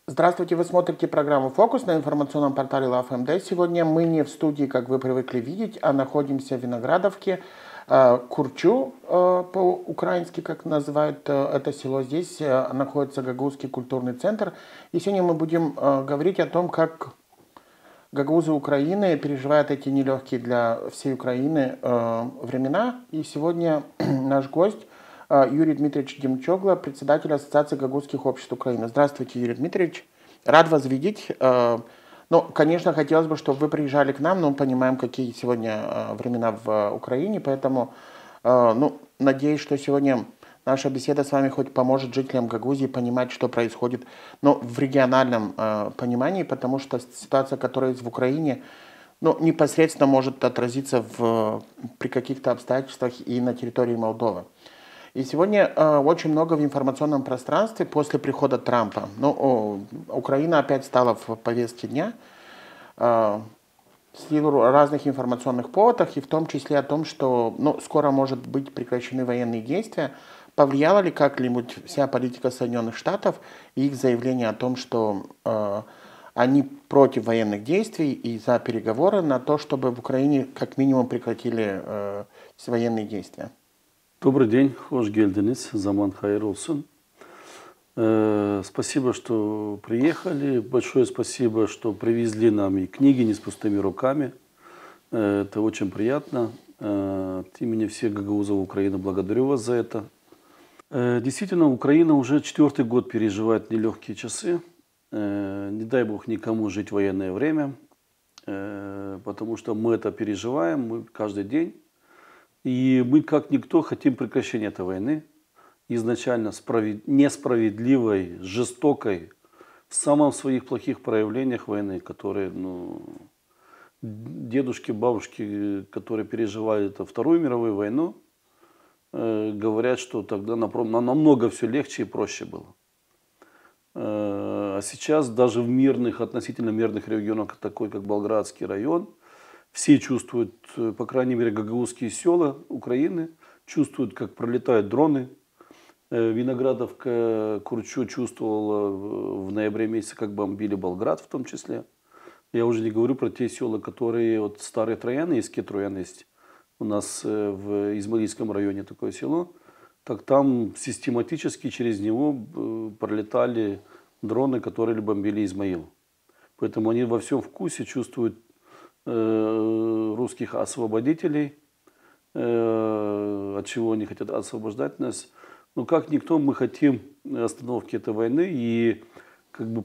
Здравствуйте, вы смотрите программу «Фокус» на информационном портале LoveMD. Сегодня мы не в студии, как вы привыкли видеть, а находимся в Виноградовке, Курчу, по-украински, как называют это село. Здесь находится Гагаузский культурный центр. И сегодня мы будем говорить о том, как гагаузы Украины переживают эти нелегкие для всей Украины времена. И сегодня наш гость Юрий Дмитриевич Демчогло, председатель Ассоциации гагаузских обществ Украины. Здравствуйте, Юрий Дмитриевич. Рад вас видеть. Ну, конечно, хотелось бы, чтобы вы приезжали к нам, но мы понимаем, какие сегодня времена в Украине, поэтому, надеюсь, что сегодня наша беседа с вами хоть поможет жителям Гагаузии понимать, что происходит, в региональном понимании, потому что ситуация, которая есть в Украине, непосредственно может отразиться при каких-то обстоятельствах и на территории Молдовы. И сегодня очень много в информационном пространстве после прихода Трампа. Украина опять стала в повестке дня в силу разных информационных поводов, и в том числе о том, что скоро может быть прекращены военные действия. Повлияла ли как-нибудь вся политика Соединенных Штатов и их заявление о том, что они против военных действий и за переговоры на то, чтобы в Украине как минимум прекратили военные действия? Добрый день, хош гелденис, заман хайыр олсун. Спасибо, что приехали. Большое спасибо, что привезли нам и книги не с пустыми руками. Это очень приятно. От имени всех гагаузов Украины благодарю вас за это. Действительно, Украина уже 4-й год переживает нелегкие часы. Не дай бог никому жить в военное время, потому что мы это переживаем, мы каждый день. И мы, как никто, хотим прекращения этой войны. Изначально несправедливой, жестокой, в самых своих плохих проявлениях войны, которые, дедушки, бабушки, которые переживали Вторую мировую войну, говорят, что тогда намного все легче и проще было. А сейчас даже в относительно мирных регионах, такой как Болградский район, все чувствуют, по крайней мере, гагаузские села Украины, чувствуют, как пролетают дроны. Виноградовка, Курчу чувствовала в ноябре месяце, как бомбили Болград в том числе. Я уже не говорю про те села, которые Старые Трояны, есть Кетруян, есть у нас в Измаильском районе такое село. Так там систематически через него пролетали дроны, которые бомбили Измаил. Поэтому они во всем вкусе чувствуют русских освободителей, от чего они хотят освобождать нас. Но как никто мы хотим остановки этой войны, и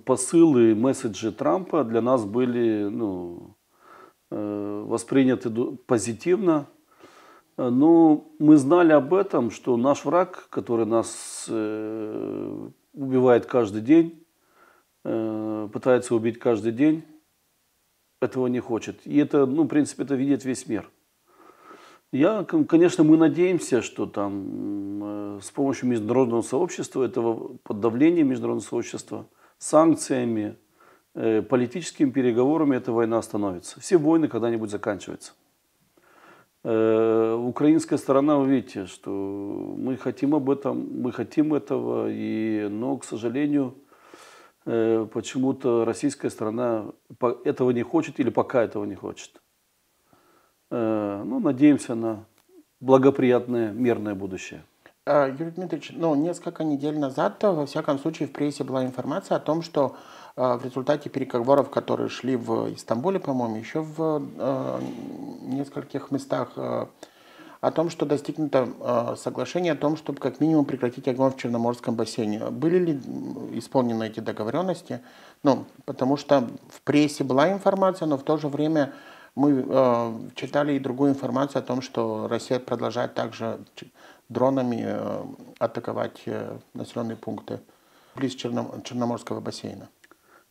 посылы, месседжи Трампа для нас были восприняты позитивно. Но мы знали об этом, что наш враг, который нас убивает каждый день, пытается убить каждый день, этого не хочет. И это, в принципе, это видит весь мир. Конечно, мы надеемся, что с помощью международного сообщества, этого подавления международного сообщества, санкциями, политическими переговорами эта война остановится. Все войны когда-нибудь заканчиваются. Украинская сторона, вы видите, что мы хотим об этом, мы хотим этого, но, к сожалению, почему-то российская сторона этого не хочет или пока этого не хочет. Надеемся на благоприятное мирное будущее. Юрий Дмитриевич, несколько недель назад, во всяком случае, в прессе была информация о том, что в результате переговоров, которые шли в Стамбуле, по-моему, еще в нескольких местах, о том, что достигнуто соглашение о том, чтобы как минимум прекратить огонь в Черноморском бассейне. Были ли исполнены эти договоренности? Потому что в прессе была информация, но в то же время мы читали и другую информацию о том, что Россия продолжает также дронами атаковать населенные пункты близ Черноморского бассейна.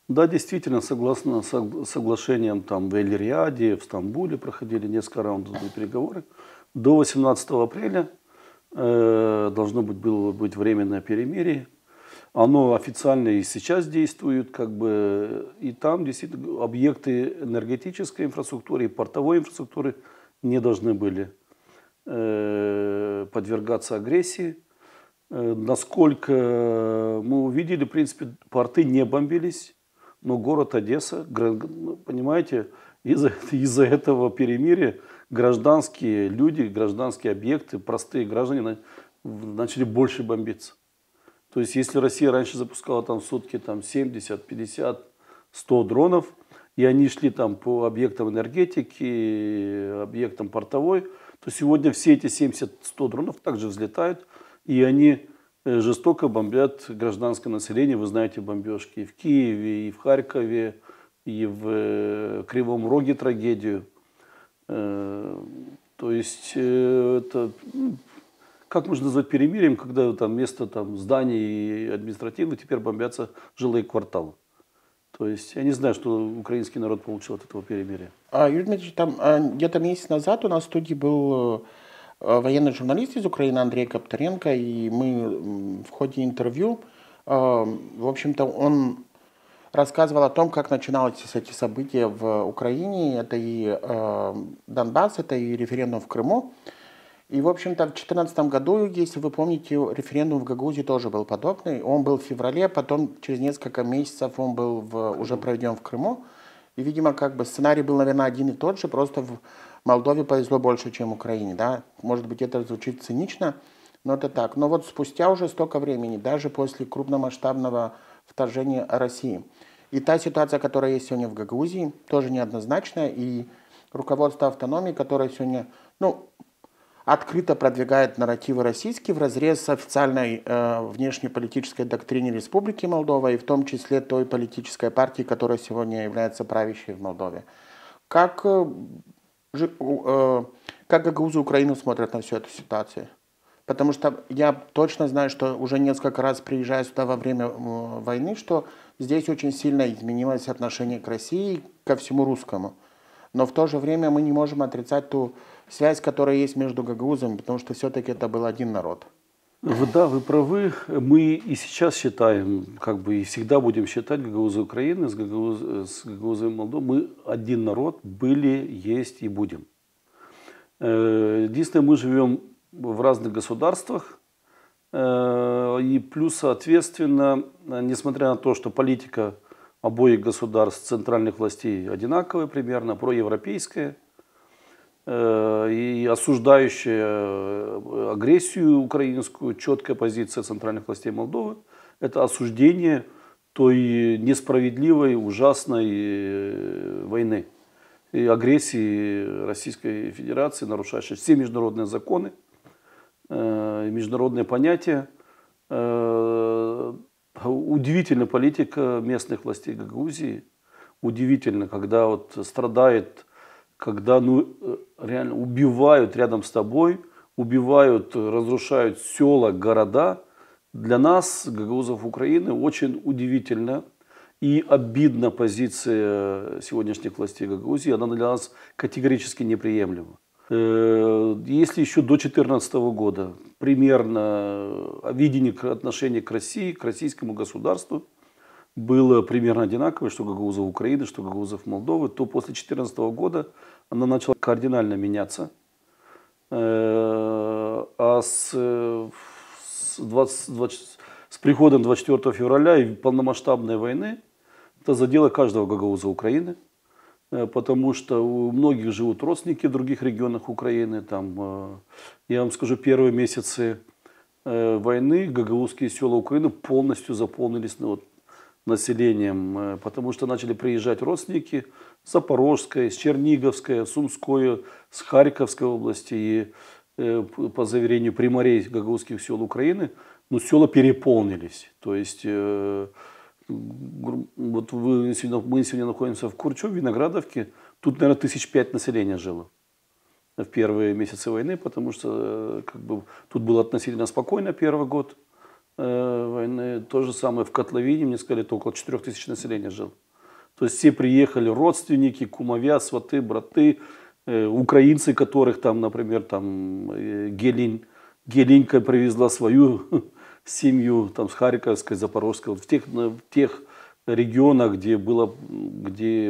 Да, действительно, согласно соглашениям в Эль-Риаде, в Стамбуле проходили несколько раундов переговоры. До 18 апреля должно было быть временное перемирие. Оно официально и сейчас действует, как бы, и там действительно объекты энергетической инфраструктуры и портовой инфраструктуры не должны были подвергаться агрессии. Насколько мы увидели, в принципе, порты не бомбились, но город Одесса, понимаете, из-за этого перемирия гражданские люди, гражданские объекты, простые граждане начали больше бомбиться. То есть, если Россия раньше запускала там в сутки там, 70, 50, 100 дронов, и они шли там по объектам энергетики, объектам портовой, то сегодня все эти 70-100 дронов также взлетают, и они жестоко бомбят гражданское население. Вы знаете бомбежки и в Киеве, и в Харькове, и в Кривом Роге трагедию. То есть, это... Как можно назвать перемирием, когда там вместо там, зданий административных теперь бомбятся жилые кварталы? То есть я не знаю, что украинский народ получил от этого перемирия. Юрий Дмитриевич, там где-то месяц назад у нас в студии был военный журналист из Украины Андрей Капторенко, и мы в ходе интервью, в общем-то, он рассказывал о том, как начинались эти события в Украине. Это и Донбасс, это и референдум в Крыму. И, в общем-то, в 2014 году, если вы помните, референдум в Гагаузии тоже был подобный. Он был в феврале, потом через несколько месяцев он был уже проведен в Крыму. И, видимо, как бы сценарий был, наверное, один и тот же, просто в Молдове повезло больше, чем в Украине. Да? Может быть, это звучит цинично, но это так. Но вот спустя уже столько времени, даже после крупномасштабного вторжения России, и та ситуация, которая есть сегодня в Гагаузии, тоже неоднозначная. И руководство автономии, которое сегодня... открыто продвигает нарративы российские вразрез с официальной внешнеполитической доктриной Республики Молдова и в том числе той политической партии, которая сегодня является правящей в Молдове. Как гагаузы Украину смотрят на всю эту ситуацию? Потому что я точно знаю, что уже несколько раз приезжая сюда во время войны, что здесь очень сильно изменилось отношение к России, ко всему русскому. Но в то же время мы не можем отрицать ту связь, которая есть между гагаузами, потому что все-таки это был один народ. Да, вы правы. Мы и сейчас считаем, как бы и всегда будем считать гагаузы Украины с гагаузами Молдовы. Мы один народ, были, есть и будем. Единственное, мы живем в разных государствах. И плюс, соответственно, несмотря на то, что политика обоих государств, центральных властей одинаковая примерно, проевропейская, и осуждающая агрессию украинскую, четкая позиция центральных властей Молдовы, это осуждение той несправедливой, ужасной войны и агрессии Российской Федерации, нарушающей все международные законы, международные понятия. Удивительная политика местных властей Гагаузии. Удивительно, когда вот страдает, когда реально убивают рядом с тобой, убивают, разрушают села, города. Для нас, гагаузов Украины, очень удивительно и обидна позиция сегодняшних властей Гагаузии. Она для нас категорически неприемлема. Если еще до 2014 года примерно видение отношения к России, к российскому государству было примерно одинаковое, что гагаузов Украины, что гагаузов Молдовы, то после 2014 года она начала кардинально меняться. А с приходом 24 февраля и полномасштабной войны это задело каждого гагауза Украины. Потому что у многих живут родственники в других регионах Украины. Там, я вам скажу, первые месяцы войны гагаузские села Украины полностью заполнились населением, потому что начали приезжать родственники с Запорожской, с Черниговской, Сумской, с Харьковской области. И по заверению примарей гагаузских сел Украины, села переполнились. То есть... Вот мы сегодня находимся в Курчу, в Виноградовке. Тут, наверное, 5005 населения жило в первые месяцы войны, потому что тут было относительно спокойно первый год войны. То же самое в Котловине, мне сказали, это около 4000 населения жило. То есть все приехали родственники, кумовья, сваты, браты, украинцы, которых там, например, там Гелинька привезла свою семью там, с Харьковской, Запорожской, в тех регионах, где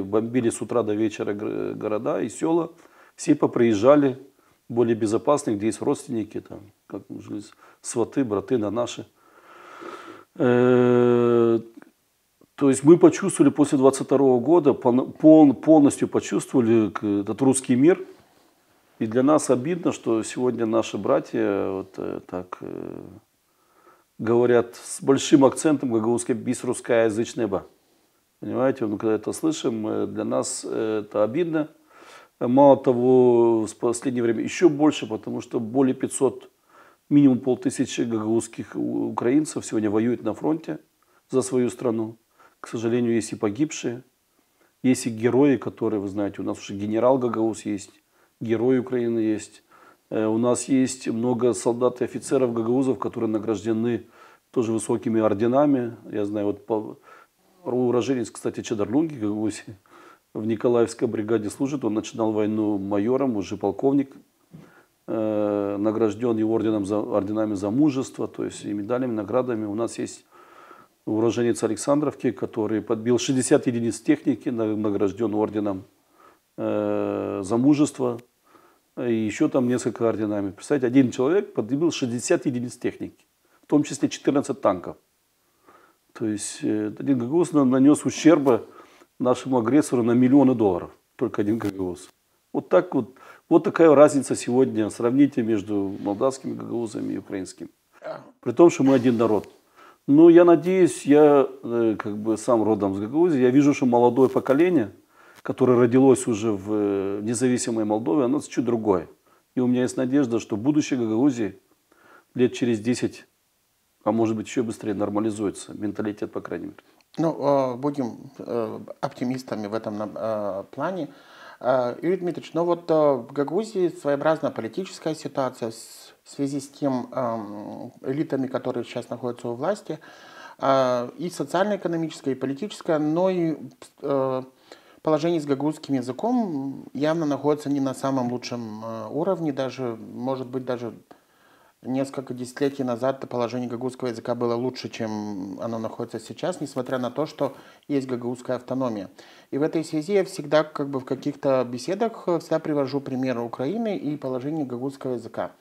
бомбили с утра до вечера города и села, все поприезжали, более безопасные, где есть родственники, там, как сваты, браты на наши. То есть мы почувствовали после 22 года, полностью почувствовали этот русский мир. И для нас обидно, что сегодня наши братья говорят с большим акцентом гагаузский бис русскоязычный ба. Понимаете, когда это слышим, для нас это обидно. Мало того, в последнее время еще больше, потому что более 500, минимум 500 гагаузских украинцев сегодня воюют на фронте за свою страну. К сожалению, есть и погибшие, есть и герои, которые, вы знаете, у нас уже генерал Гагауз есть, герой Украины есть. У нас есть много солдат и офицеров гагаузов, которые награждены тоже высокими орденами. Я знаю, вот уроженец, кстати, Чадарлунги Гагаузи, в Николаевской бригаде служит. Он начинал войну майором, уже полковник. Награжден и орденами за мужество, то есть и медалями, наградами. У нас есть уроженец Александровки, который подбил 60 единиц техники, награжден орденом за мужество. И еще там несколько орденами. Представьте, один человек подбил 60 единиц техники, в том числе 14 танков. То есть один гагауз нанес ущерба нашему агрессору на миллионы долларов. Только один гагауз. Вот так вот. Вот такая разница сегодня. Сравните между молдавскими гагаузами и украинскими. При том, что мы один народ. Но я надеюсь, я как бы сам родом с Гагаузии, я вижу, что молодое поколение, которое родилось уже в независимой Молдове, оно чуть другое. И у меня есть надежда, что будущее Гагаузии лет через 10, а может быть еще быстрее, нормализуется. Менталитет, по крайней мере. Ну, будем оптимистами в этом плане. Юрий Дмитриевич, ну вот в Гагаузии своеобразная политическая ситуация в связи с тем элитами, которые сейчас находятся у власти, и социально-экономическая, и политическая, но и положение с гагаузским языком явно находится не на самом лучшем уровне, даже, может быть, даже несколько десятилетий назад положение гагаузского языка было лучше, чем оно находится сейчас, несмотря на то, что есть гагаузская автономия. И в этой связи я всегда как бы в каких-то беседах всегда привожу примеры Украины и положение гагаузского языка.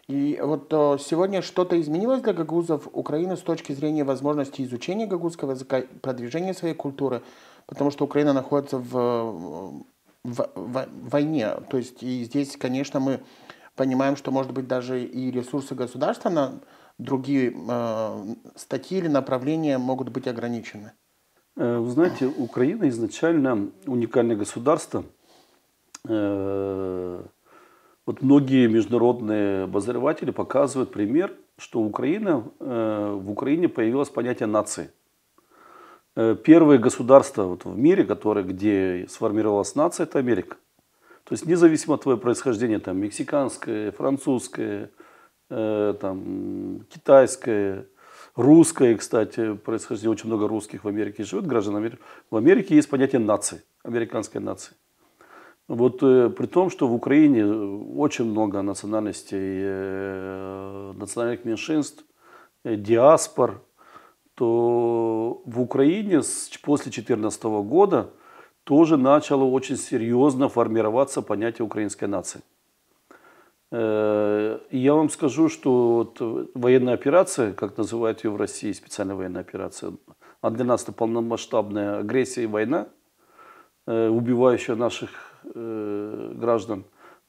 И вот сегодня что-то изменилось для гагаузов Украины с точки зрения возможности изучения гагаузского языка, продвижения своей культуры, потому что Украина находится в войне. То есть и здесь, конечно, мы понимаем, что, может быть, даже и ресурсы государства на другие статьи или направления могут быть ограничены. Вы знаете, Украина изначально уникальное государство. Вот многие международные обозреватели показывают пример, что в Украине появилось понятие нации. Первое государство вот в мире, где сформировалась нация, это Америка. То есть независимо от твоего происхождения, там, мексиканское, французское, там, китайское, русское, кстати, происхождение, очень много русских в Америке живет, граждан Америки. В Америке есть понятие нации, американской нации. Вот при том, что в Украине очень много национальностей, национальных меньшинств, диаспор, то в Украине после 2014 года тоже начало очень серьезно формироваться понятие украинской нации. И я вам скажу, что вот военная операция, как называют ее в России, специальная военная операция, а для нас это полномасштабная агрессия и война, убивающая наших граждан,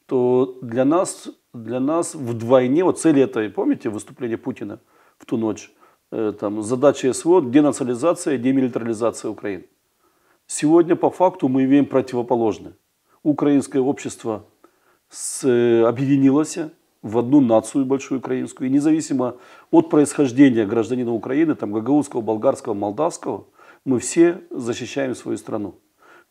то для нас вдвойне, вот цель этой, помните выступление Путина в ту ночь, там, задача СВО – денационализация, демилитаризация Украины. Сегодня по факту мы имеем противоположное. Украинское общество объединилось в одну нацию большую украинскую. И независимо от происхождения гражданина Украины, там, гагаузского, болгарского, молдавского, мы все защищаем свою страну.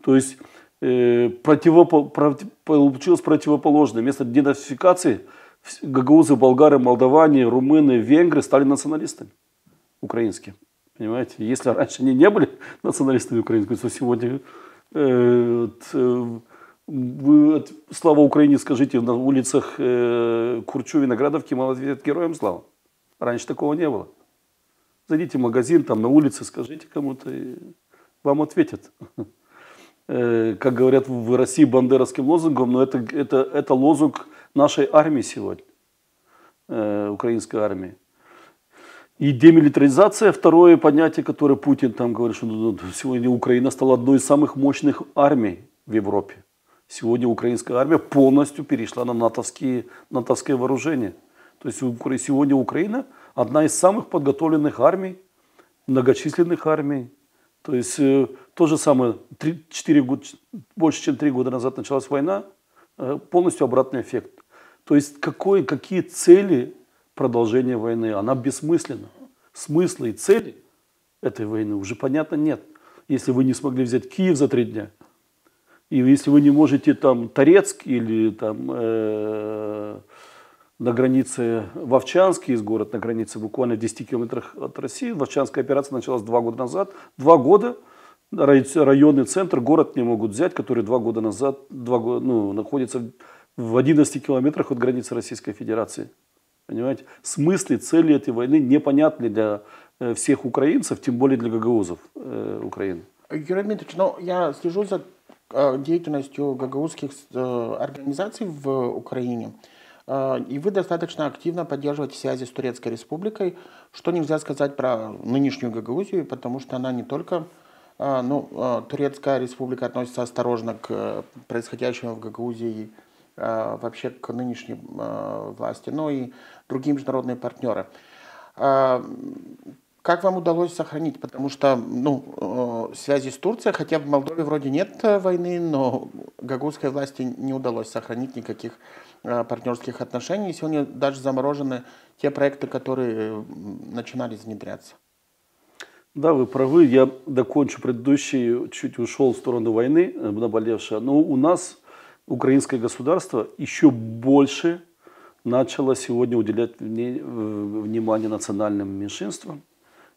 То есть получилось противоположное. Вместо денацификации гагаузы, болгары, молдаване, румыны, венгры стали националистами украинскими. Понимаете? Если раньше они не были националистами украинскими, то сегодня вы слава Украине скажите на улицах Курчу, Виноградовки, мало ответят героям слава. Раньше такого не было. Зайдите в магазин, там на улице, скажите кому-то, и вам ответят. Как говорят в России бандеровским лозунгом, но это лозунг нашей армии сегодня, украинской армии. И демилитаризация, второе понятие, которое Путин там говорит, что сегодня Украина стала одной из самых мощных армий в Европе. Сегодня украинская армия полностью перешла на натовское вооружение. То есть сегодня Украина одна из самых подготовленных армий, многочисленных армий. То есть то же самое, 4 года, больше чем 3 года назад началась война, полностью обратный эффект. То есть какие цели продолжения войны? Она бессмысленна. Смысла и цели этой войны уже понятно нет. Если вы не смогли взять Киев за 3 дня, и если вы не можете там Торецк или там на границе Вовчанский, из города на границе буквально в 10 километрах от России, Вовчанская операция началась 2 года назад. 2 года районный центр, город не могут взять, который 2 года назад находится в 11 километрах от границы Российской Федерации. Понимаете? Смысл и цели этой войны непонятны для всех украинцев, тем более для гагаузов Украины. Юрий Дмитриевич, я слежу за деятельностью гагаузских организаций в Украине. И вы достаточно активно поддерживаете связи с Турецкой Республикой, что нельзя сказать про нынешнюю Гагаузию, потому что она не только, Турецкая Республика относится осторожно к происходящему в Гагаузии, вообще к нынешней власти, но и другие международные партнеры. Как вам удалось сохранить? Потому что связи с Турцией, хотя в Молдове вроде нет войны, но гагаузской власти не удалось сохранить никаких партнерских отношений. Сегодня даже заморожены те проекты, которые начинали внедряться. Да, вы правы. Я докончу предыдущий, чуть ушел в сторону войны, наболевшая. Но у нас украинское государство еще больше начало сегодня уделять внимание национальным меньшинствам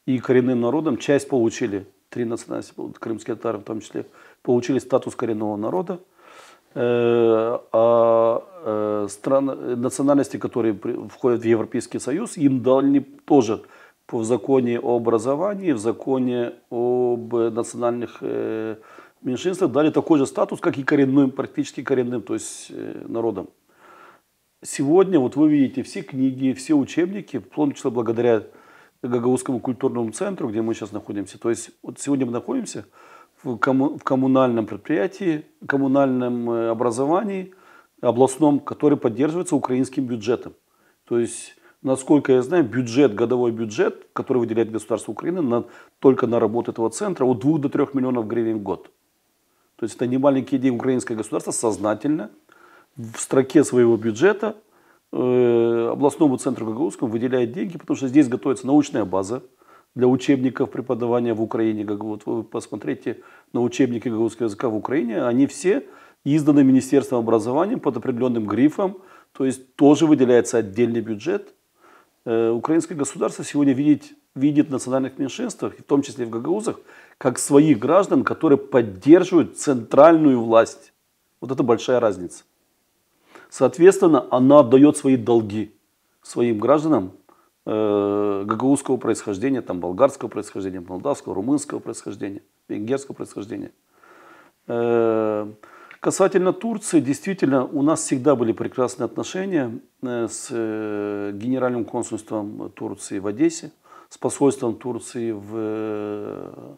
и коренным народам. Часть получили, 3 национальности, крымские татары в том числе, получили статус коренного народа. Национальности, которые входят в Европейский Союз, им дали тоже в законе о образовании, в законе об национальных меньшинствах дали такой же статус, как и коренным, практически коренным, то есть народам. Сегодня вот вы видите все книги, все учебники, в том числе благодаря Гагаузскому культурному центру, где мы сейчас находимся. То есть вот сегодня мы находимся в коммунальном предприятии, коммунальном образовании, областном, который поддерживается украинским бюджетом. То есть, насколько я знаю, годовой бюджет, который выделяет государство Украины только на работу этого центра, от 2 до 3 миллионов гривен в год. То есть это не маленькие деньги. Украинское государство сознательно в строке своего бюджета областному центру Гагаузскому выделяет деньги, потому что здесь готовится научная база для учебников преподавания в Украине. Вот вы посмотрите на учебники гагаузского языка в Украине, они все изданы Министерством образования под определенным грифом, то есть тоже выделяется отдельный бюджет. Украинское государство сегодня видит в национальных меньшинствах, в том числе в гагаузах, как своих граждан, которые поддерживают центральную власть. Вот это большая разница. Соответственно, она отдает свои долги своим гражданам гагаузского происхождения, там, болгарского происхождения, молдавского, румынского происхождения, венгерского происхождения. Касательно Турции, действительно, у нас всегда были прекрасные отношения с Генеральным консульством Турции в Одессе, с посольством Турции в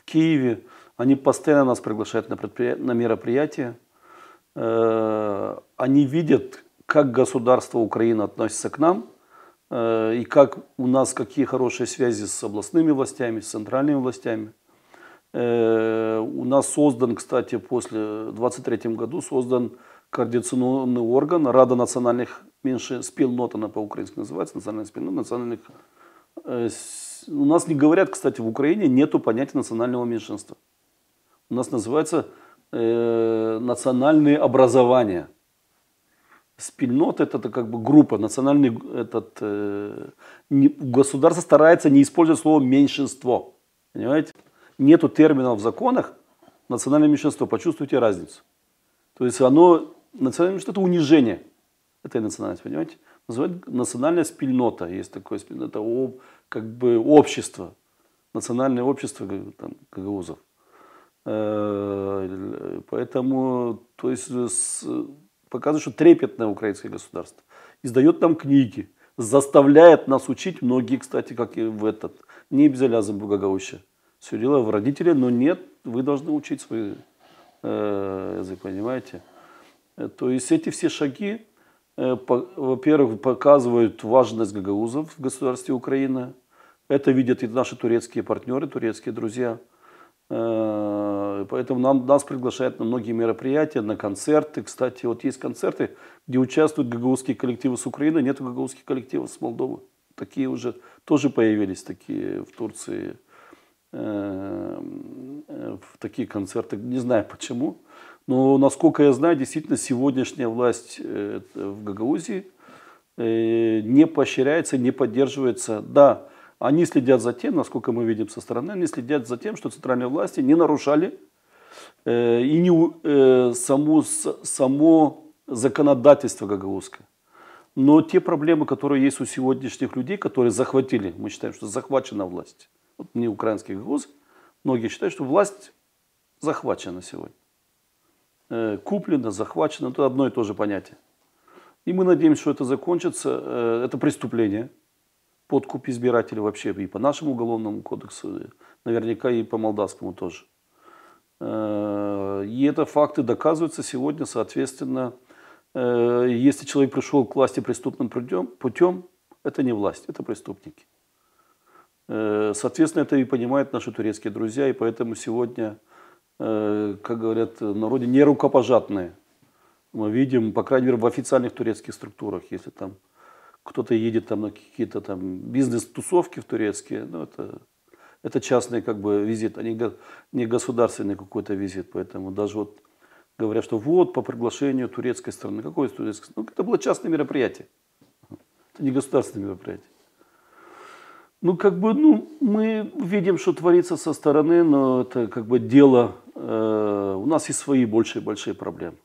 Киеве. Они постоянно нас приглашают на мероприятия. Они видят, как государство Украины относится к нам, и как у нас какие хорошие связи с областными властями, с центральными властями. У нас создан, кстати, в 2023 году создан координационный орган Рада национальных меньшинств, спільнота она по-украински называется, национальных спільнот, национальных. У нас не говорят, кстати, в Украине нету понятия национального меньшинства. У нас называется национальные образования. Спільнота это как бы группа, национальный государство старается не использовать слово меньшинство. Понимаете? Нету терминов в законах национальное меньшинство, почувствуйте разницу. То есть национальное меньшинство это унижение этой национальности, понимаете? называют национальная спільнота. Есть такое спільнота, как бы общество, национальное общество там, гагаузов. Поэтому, то есть, показывает, что трепетное украинское государство. Издает нам книги, заставляет нас учить, многие, кстати, как и в этот, не обязательно в Гагаузии. Все дело в родителях, но нет, вы должны учить свой язык, понимаете? То есть эти все шаги, во-первых, показывают важность гагаузов в государстве Украины. Это видят и наши турецкие партнеры, турецкие друзья. Поэтому нас приглашают на многие мероприятия, на концерты. Кстати, вот есть концерты, где участвуют гагаузские коллективы с Украины, нет гагаузских коллективов с Молдовы. Такие уже тоже появились такие в Турции. В такие концерты. Не знаю почему. Но, насколько я знаю, действительно сегодняшняя власть в Гагаузии не поощряется, не поддерживается. Да, они следят за тем, насколько мы видим со стороны, они следят за тем, что центральные власти не нарушали и не само законодательство гагаузское. Но те проблемы, которые есть у сегодняшних людей, которые захватили, мы считаем, что захвачена власть. Вот не украинских гагаузов, многие считают, что власть захвачена сегодня. Куплено, захвачено, это одно и то же понятие. И мы надеемся, что это закончится. Это преступление. Подкуп избирателей вообще и по нашему уголовному кодексу, наверняка и по молдавскому тоже. И это факты доказываются сегодня, соответственно, если человек пришел к власти преступным путем, это не власть, это преступники. Соответственно, это и понимают наши турецкие друзья, и поэтому сегодня, как говорят в народе, не рукопожатные. Мы видим, по крайней мере, в официальных турецких структурах, если там кто-то едет там на какие-то там бизнес-тусовки в турецкие, ну, это частный как бы визит, а не государственный какой-то визит. Поэтому даже вот говорят, что вот по приглашению турецкой страны. Какое турецкое? Ну, это было частное мероприятие. Это не государственное мероприятие. Ну, как бы, мы видим, что творится со стороны, но это как бы дело, у нас есть свои большие проблемы.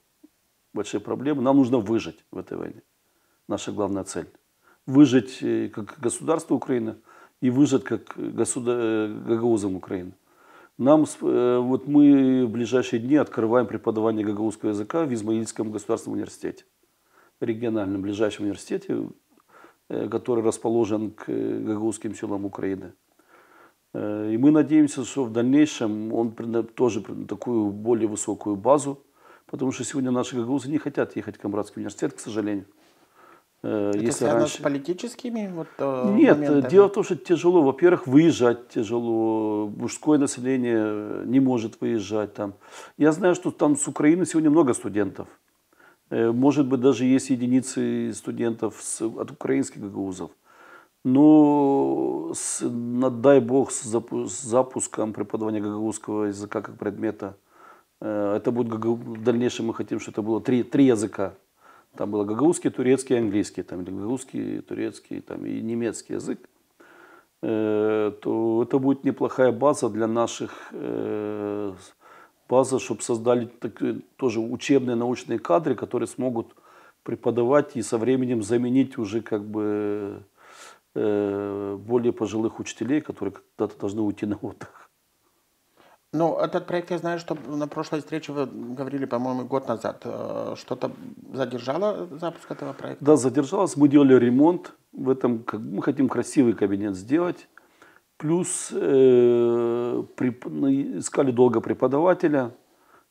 Большие проблемы. Нам нужно выжить в этой войне. Наша главная цель. Выжить как государство Украины и выжить как гагаузам Украины. Вот мы в ближайшие дни открываем преподавание гагаузского языка в Измаильском государственном университете. Региональном ближайшем университете, который расположен к гагаузским селам Украины. И мы надеемся, что в дальнейшем он тоже такую более высокую базу, потому что сегодня наши гагаузы не хотят ехать в Камбратский университет, к сожалению. Это связано с политическими Нет, моментами? дело в том, что тяжело. Во-первых, выезжать тяжело. Мужское население не может выезжать там. Я знаю, что там с Украины сегодня много студентов. Может быть, даже есть единицы студентов от украинских гагаузов. Но, дай бог, с запуском преподавания гагаузского языка как предмета, это будет в дальнейшем, мы хотим, чтобы это было три языка. Там было гагаузский, турецкий, английский, там, или гагаузский, турецкий там, и немецкий язык. То это будет неплохая база для наших база, чтобы создали тоже учебные научные кадры, которые смогут преподавать и со временем заменить уже как бы более пожилых учителей, которые когда-то должны уйти на отдых. Ну, этот проект, я знаю, что на прошлой встрече вы говорили, по-моему, год назад. Что-то задержало запуск этого проекта? Да, задержалось. Мы делали ремонт. В этом мы хотим красивый кабинет сделать. Плюс искали долго преподавателя.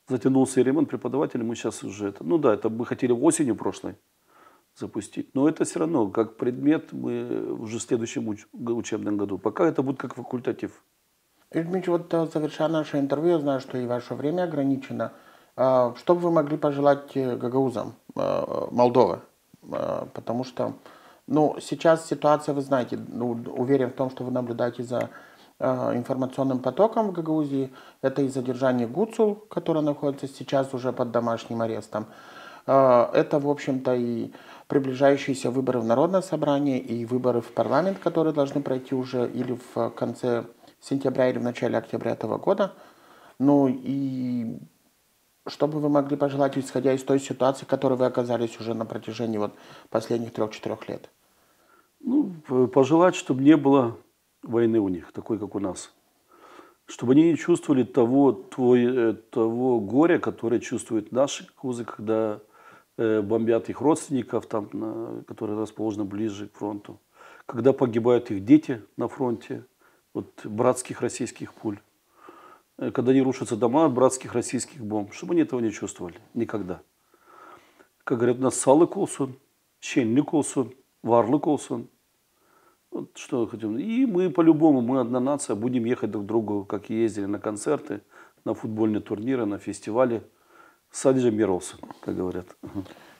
Затянулся и ремонт преподавателя. Мы сейчас уже это мы хотели осенью прошлой запустить. Но это все равно, как предмет, мы уже в следующем учебном году. Пока это будет как факультатив. Юрий Дмитриевич, вот завершая наше интервью, я знаю, что и ваше время ограничено. Что бы вы могли пожелать гагаузам Молдовы? Потому что сейчас ситуация, вы знаете, уверен в том, что вы наблюдаете за информационным потоком в Гагаузии. Это и задержание Гуцул, который находится сейчас уже под домашним арестом. Это, в общем-то, и приближающиеся выборы в Народное собрание, и выборы в парламент, которые должны пройти уже или в конце сентября или в начале октября этого года. Ну и Что бы вы могли пожелать, исходя из той ситуации, в которой вы оказались уже на протяжении последних 3-4 лет? Ну, пожелать, чтобы не было войны у них, такой, как у нас. Чтобы они не чувствовали того горя, которое чувствуют наши гагаузы, когда бомбят их родственников, там, которые расположены ближе к фронту. Когда погибают их дети на фронте от братских российских пуль. Когда не рушатся дома от братских российских бомб. Чтобы они этого не чувствовали. Никогда. Как говорят, у нас салық olsun, шенлік olsun, варлық olsun. Вот что хотим. И мы по-любому, мы одна нация, будем ехать друг к другу, как и ездили на концерты, на футбольные турниры, на фестивали. Садже мир olsun, как говорят.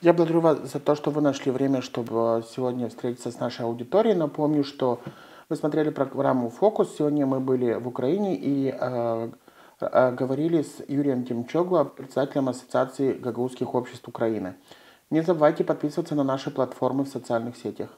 Я благодарю вас за то, что вы нашли время, чтобы сегодня встретиться с нашей аудиторией. Напомню, что вы смотрели программу «Фокус». Сегодня мы были в Украине и говорили с Юрием Тимчогло, председателем Ассоциации гагаузских обществ Украины. Не забывайте подписываться на наши платформы в социальных сетях.